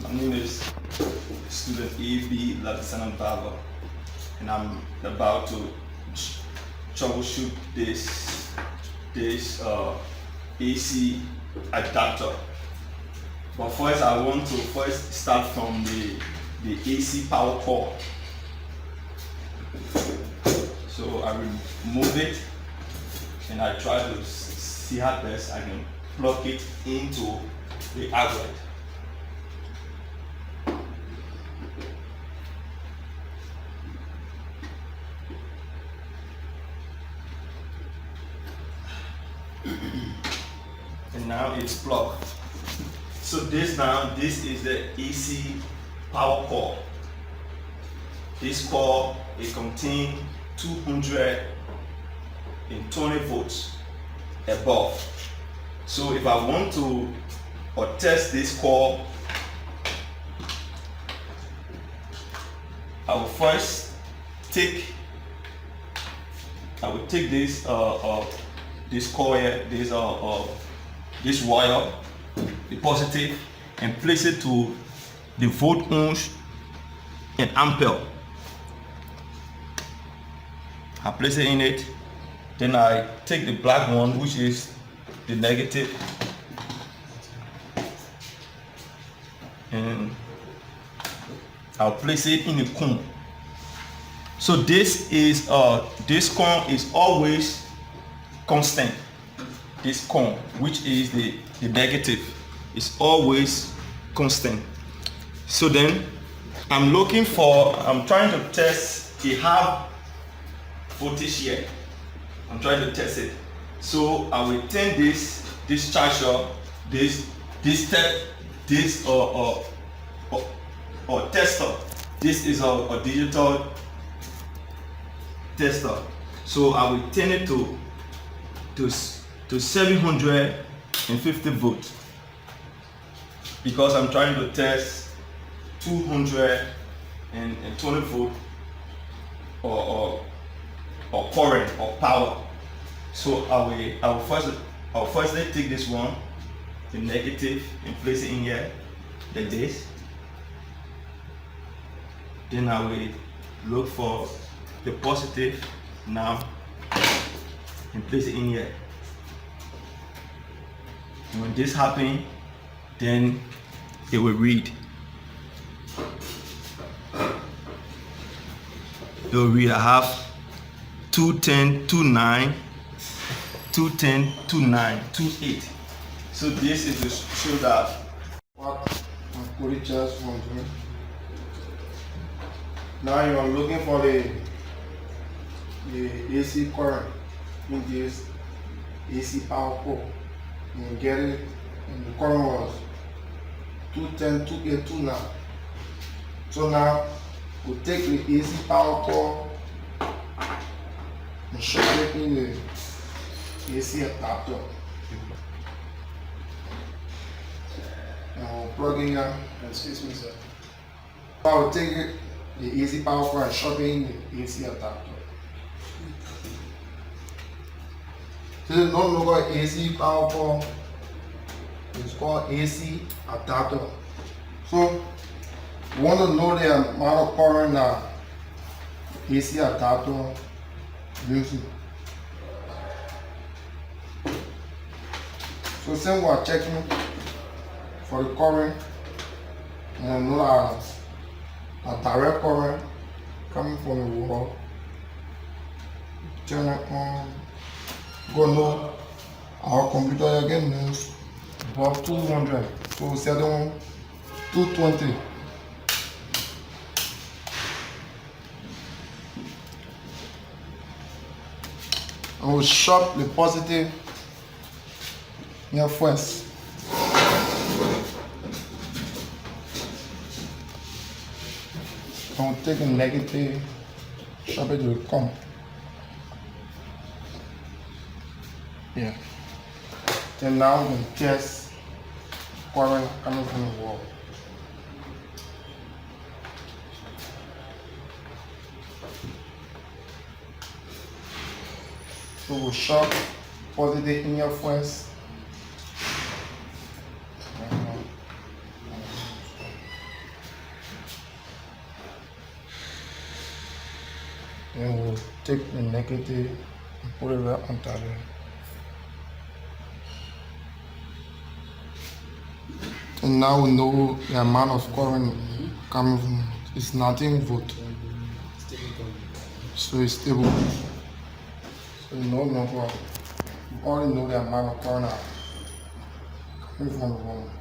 My name is student A.B. Latisana Baba, and I'm about to troubleshoot this AC adapter. But first, I want to start from the AC power cord. So I remove it, and I try to see how best I can plug it into the outlet. And now it's plugged. So this is the AC power cord. This cord, it contains 220 volts above. So if I want to test this cord, I will first take this this coil, this wire, the positive, and place it to the volt ohms and ampere. I place it in it, then I take the black one, which is the negative, and I'll place it in the cone. So this cone is always constant. This cone, which is the negative, is always constant. So then I'm trying to test a half voltage here. I'm trying to test it. So I will turn this charger, this tester. This is a digital tester. So I will turn it to 750 volts, because I'm trying to test 220 volt or current or power. So I'll first take this one, the negative, and place it in here like this. Then I will look for the positive now and place it in here. And when this happens, then it will read. It will read I have 210, 29, 210, 29, 28. So this is to show that what I'm just wondering. Now you are looking for the AC current in this AC power cord. You get it, and the current was 210, 2829. So now we take the AC power cord and shove it in the AC adapter. And we'll plug in here. Excuse me, sir. I will take it, the AC power cord, and shove it in the AC adapter. This is no longer AC power cord, it's called AC adapter. So you want to know the amount of current that AC adapter using. So since we are checking for the current, and know that a direct current coming from the wall, turn it on. Go know our computer again is above 200, so we set on 220. I will shop the positive here first. I will take a negative, shop it will come. Yeah. And now we can test current coming from the wall. So we'll shop positive in your first. Then we'll take the negative and put it right on top of it. And now we know the amount of current coming from it. It's 19 volt. So it's stable. So no problem. We already know the amount of current coming from the room.